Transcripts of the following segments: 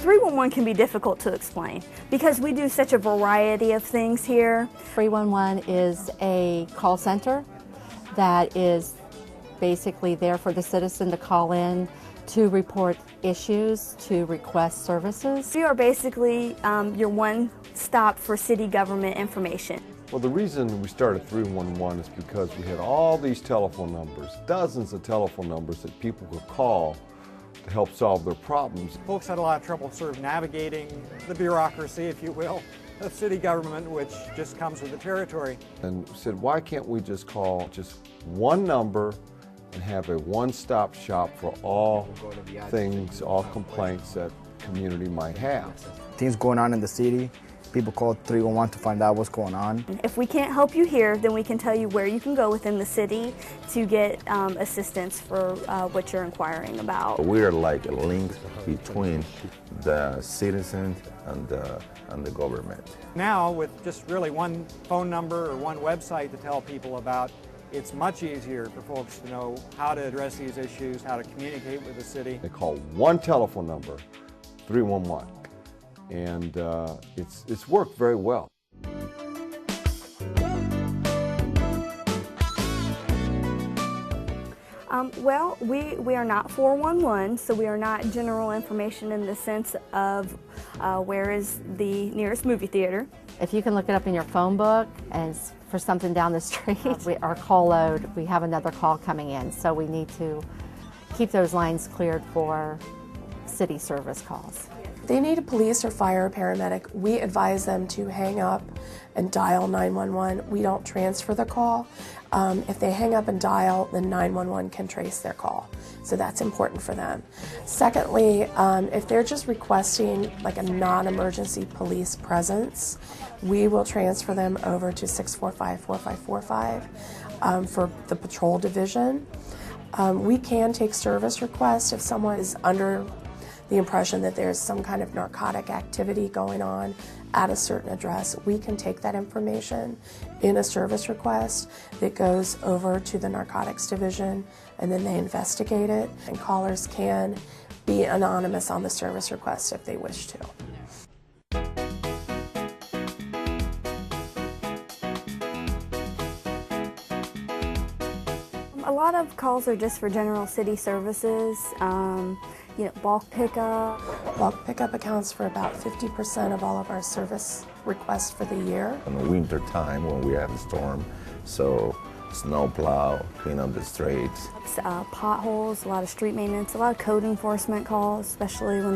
311 can be difficult to explain because we do such a variety of things here. 311 is a call center that is basically there for the citizen to call in to report issues, to request services. We are basically your one stop for city government information. Well, the reason we started 311 is because we had all these telephone numbers, dozens of telephone numbers that people could call to help solve their problems. Folks had a lot of trouble sort of navigating the bureaucracy, if you will, of city government, which just comes with the territory. And we said, why can't we just call just one number and have a one-stop shop for all things, all complaints that community might have. Things going on in the city, people call 311 to find out what's going on. If we can't help you here, then we can tell you where you can go within the city to get assistance for what you're inquiring about. We're like a link between the citizens and the government. Now, with just really one phone number or one website to tell people about, it's much easier for folks to know how to address these issues, how to communicate with the city. They call one telephone number, 311, and it's worked very well. Well, we are not 411, so we are not general information in the sense of where is the nearest movie theater. If you can look it up in your phone book and for something down the street, our call load, we have another call coming in, so we need to keep those lines cleared for city service calls. If they need a police or fire or paramedic, we advise them to hang up and dial 911. We don't transfer the call. If they hang up and dial, then 911 can trace their call. So that's important for them. Secondly, if they're just requesting like a non-emergency police presence, we will transfer them over to 645-4545 for the patrol division. We can take service requests if someone is under the impression that there's some kind of narcotic activity going on at a certain address. We can take that information in a service request that goes over to the narcotics division, and then they investigate it, and callers can be anonymous on the service request if they wish to. A lot of calls are just for general city services. Bulk pickup. Bulk pickup accounts for about 50% of all of our service requests for the year. In the winter time when we have a storm, so snow plow, clean up the streets. Potholes, a lot of street maintenance, a lot of code enforcement calls, especially when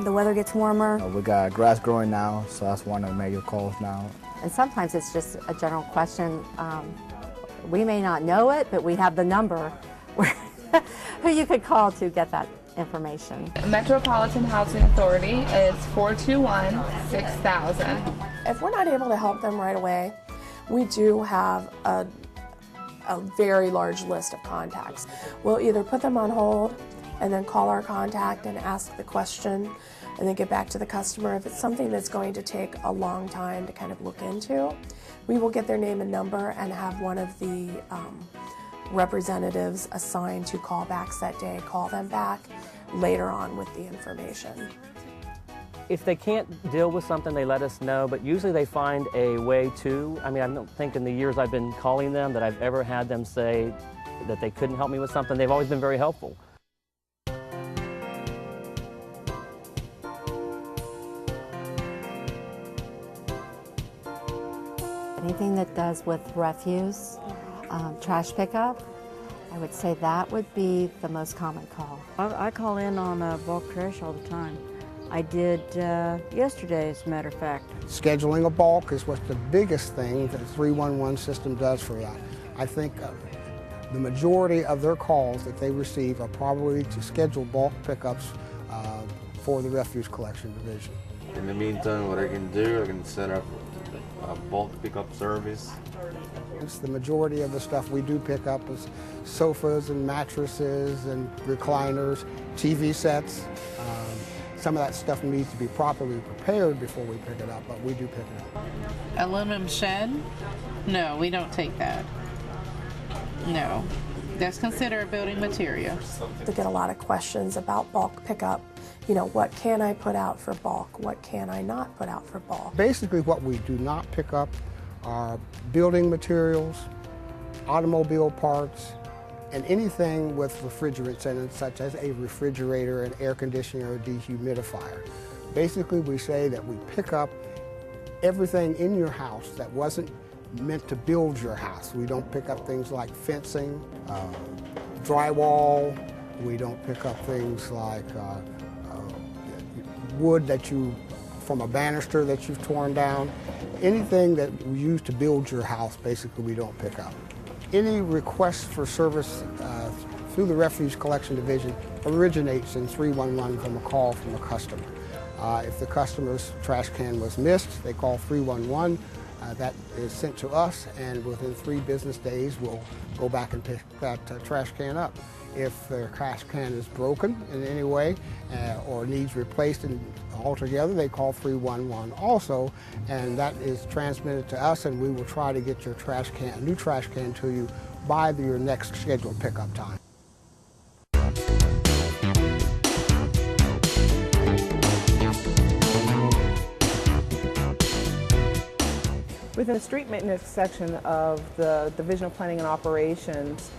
the weather gets warmer. We got grass growing now, so that's one of the major calls now. And sometimes it's just a general question. We may not know it, but we have the number who you could call to get that information. Metropolitan Housing Authority is 421-6000. If we're not able to help them right away, we do have a very large list of contacts. We'll either put them on hold and then call our contact and ask the question and then get back to the customer. If it's something that's going to take a long time to kind of look into, we will get their name and number and have one of the representatives assigned to callbacks that day call them back later on with the information. If they can't deal with something, they let us know, but usually they find a way to. I mean, I don't think in the years I've been calling them that I've ever had them say that they couldn't help me with something. They've always been very helpful. Anything that does with refuse, trash pickup, I would say that would be the most common call. I call in on bulk trash all the time. I did yesterday, as a matter of fact. Scheduling a bulk is what's the biggest thing that the 311 system does for that. I think the majority of their calls that they receive are probably to schedule bulk pickups for the refuse collection division. In the meantime, what I can do, I can set up a bulk pickup service. It's the majority of the stuff we do pick up is sofas and mattresses and recliners, TV sets. Some of that stuff needs to be properly prepared before we pick it up, but we do pick it up. Aluminum shed? No, we don't take that. No. That's considered a building material. We get a lot of questions about bulk pickup You know, what can I put out for bulk? What can I not put out for bulk? Basically, what we do not pick up are building materials, automobile parts, and anything with refrigerants in it, such as a refrigerator, an air conditioner, or a dehumidifier. Basically, we say that we pick up everything in your house that wasn't meant to build your house. We don't pick up things like fencing, drywall. We don't pick up things like wood that from a banister that you've torn down. Anything that we use to build your house, basically, we don't pick up. Any request for service through the Refuse Collection Division originates in 311 from a call from a customer. If the customer's trash can was missed, they call 311. That is sent to us, and within 3 business days, we'll go back and pick that trash can up. If their trash can is broken in any way or needs replaced altogether, they call 311 also, and that is transmitted to us, and we will try to get your trash can, a new trash can, to you by your next scheduled pickup time. Within the street maintenance section of the Division of Planning and Operations,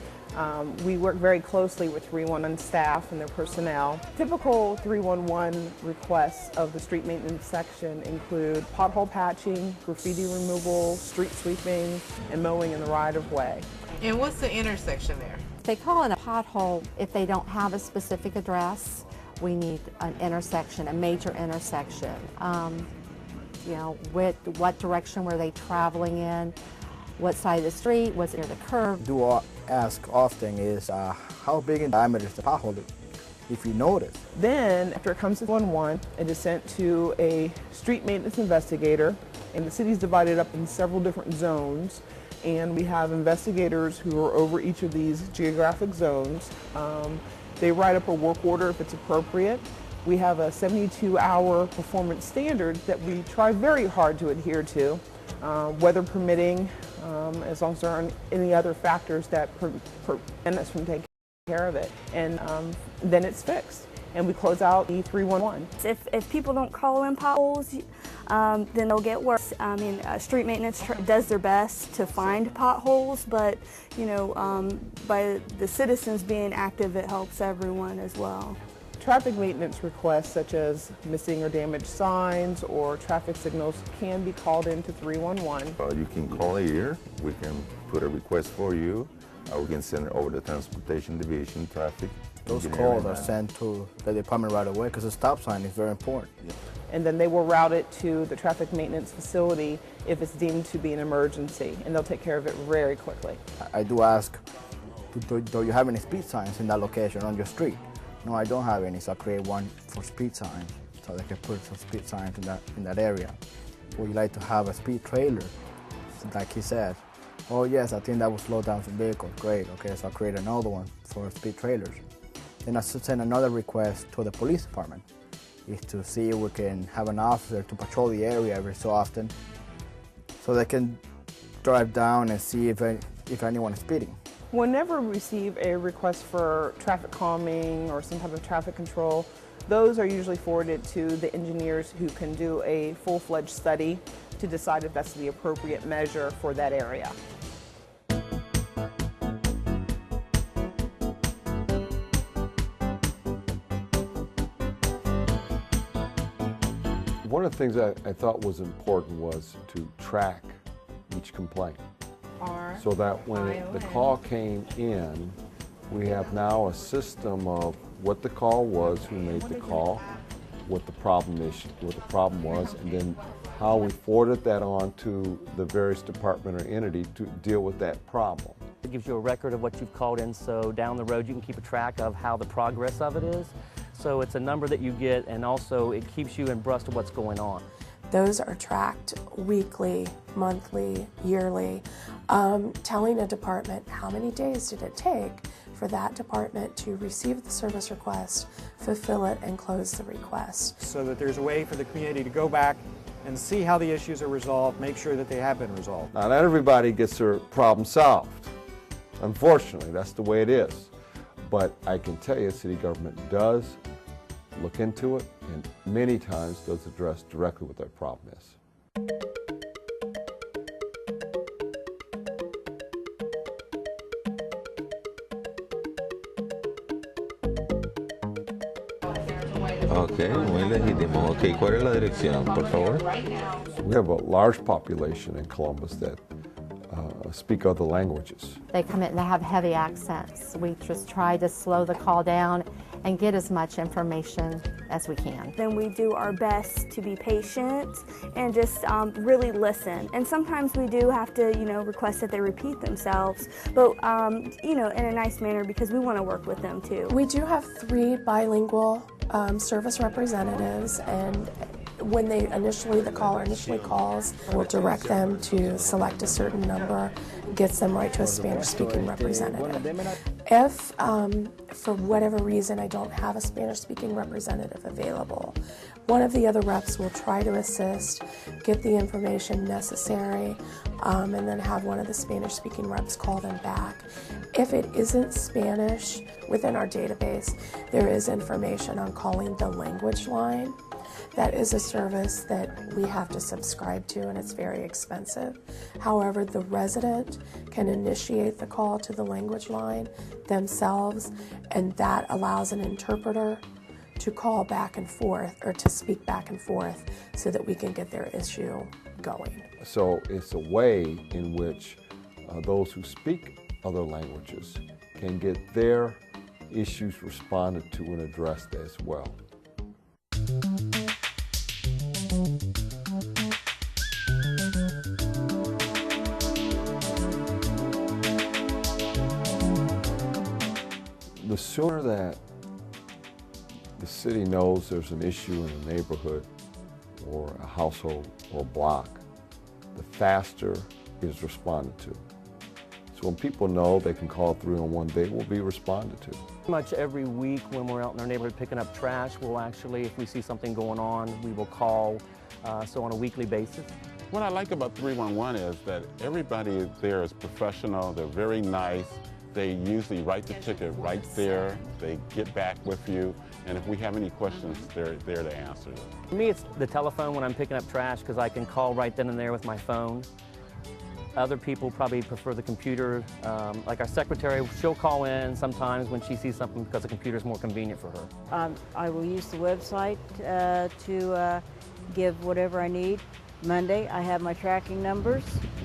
we work very closely with 311 staff and their personnel. Typical 311 requests of the street maintenance section include pothole patching, graffiti removal, street sweeping, and mowing in the right-of-way. And what's the intersection there? They call it a pothole if they don't have a specific address. We need an intersection, a major intersection. You know, what direction were they traveling in, what side of the street, was it near the curb. Do ask often is how big in diameter is the pothole, if you notice. Then, after it comes to 111, it is sent to a street maintenance investigator, and the city is divided up in several different zones, and we have investigators who are over each of these geographic zones. They write up a work order if it's appropriate. We have a 72-hour performance standard that we try very hard to adhere to, weather permitting, as long as there aren't any other factors that prevent us from taking care of it. And then it's fixed, and we close out the 311. If people don't call in potholes, then they'll get worse. I mean, street maintenance does their best to find potholes, but you know, by the citizens being active, it helps everyone as well. Traffic maintenance requests such as missing or damaged signs or traffic signals can be called into 311. You can call here, we can put a request for you, we can send it over to Transportation Division, Traffic. Those calls are sent to the department right away because the stop sign is very important. Yeah. And then they will route it to the traffic maintenance facility if it's deemed to be an emergency, and they'll take care of it very quickly. I do ask, do you have any speed signs in that location on your street? No, I don't have any, so I create one for speed signs, so they can put some speed signs in that area. Would you like to have a speed trailer? Like he said, oh yes, I think that will slow down some vehicles. Great, okay, so I'll create another one for speed trailers. Then I send another request to the police department, is to see if we can have an officer to patrol the area every so often, so they can drive down and see if anyone is speeding. Whenever we receive a request for traffic calming or some type of traffic control, those are usually forwarded to the engineers who can do a full-fledged study to decide if that's the appropriate measure for that area. One of the things I thought was important was to track each complaint. So that when the call came in, we have now a system of what the call was, who made the call, what the problem was, and then how we forwarded that on to the various department or entity to deal with that problem. It gives you a record of what you've called in, so down the road you can keep a track of how the progress of it is. So it's a number that you get, and also it keeps you abreast of what's going on. Those are tracked weekly, monthly, yearly, telling a department how many days did it take for that department to receive the service request, fulfill it, and close the request. So that there's a way for the community to go back and see how the issues are resolved, make sure that they have been resolved. Now, not everybody gets their problem solved. Unfortunately, that's the way it is. But I can tell you, city government does look into it, and many times does address directly what their problem is. Ok, muy legítimo. Ok, ¿cuál es la dirección, por favor? We have a large population in Columbus that speak other languages. They come in and they have heavy accents. We just try to slow the call down and get as much information as we can. Then we do our best to be patient and just really listen. And sometimes we do have to, request that they repeat themselves, but, in a nice manner because we want to work with them too. We do have 3 bilingual service representatives, and when the caller initially calls, we'll direct them to select a certain number, gets them right to a Spanish-speaking representative. If, for whatever reason, I don't have a Spanish-speaking representative available, one of the other reps will try to assist, get the information necessary, and then have one of the Spanish-speaking reps call them back. If it isn't Spanish within our database, there is information on calling the language line. That is a service that we have to subscribe to, and it's very expensive. However, the resident can initiate the call to the language line themselves, and that allows an interpreter to call back and forth, or to speak back and forth, so that we can get their issue going. So it's a way in which those who speak other languages can get their issues responded to and addressed as well. The sooner that the city knows there's an issue in a neighborhood or a household or block, the faster it is responded to. So when people know they can call 311, they will be responded to. Pretty much every week when we're out in our neighborhood picking up trash, we'll actually, if we see something going on, we will call, so on a weekly basis. What I like about 311 is that everybody there is professional, they're very nice, they usually write the ticket right there, they get back with you, and if we have any questions, they're there to answer them. For me, it's the telephone when I'm picking up trash because I can call right then and there with my phone. Other people probably prefer the computer. Like our secretary, she'll call in sometimes when she sees something because the computer is more convenient for her. I will use the website to give whatever I need. Monday, I have my tracking numbers,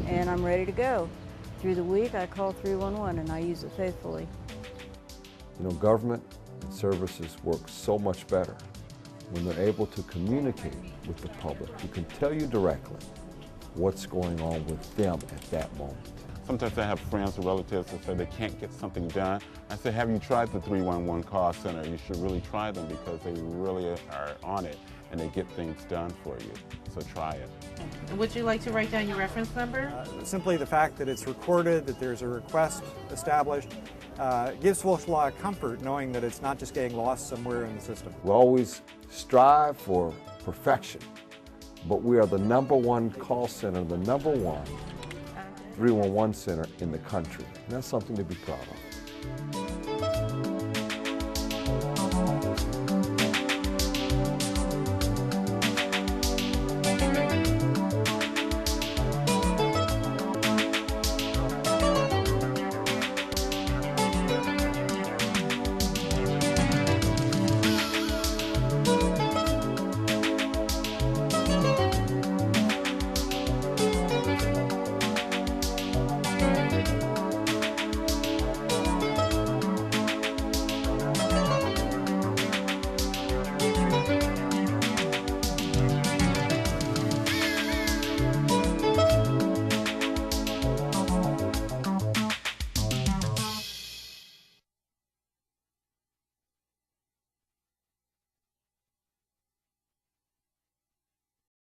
and I'm ready to go. Through the week, I call 311, and I use it faithfully. Government services work so much better when they're able to communicate with the public, who can tell you directly what's going on with them at that moment. Sometimes I have friends or relatives that say they can't get something done. I say, have you tried the 311 call center? You should really try them because they really are on it and they get things done for you. So try it. Would you like to write down your reference number? Simply the fact that it's recorded, that there's a request established, gives folks a lot of comfort knowing that it's not just getting lost somewhere in the system. We always strive for perfection, but we are the #1 call center, the #1 311 center in the country. And that's something to be proud of.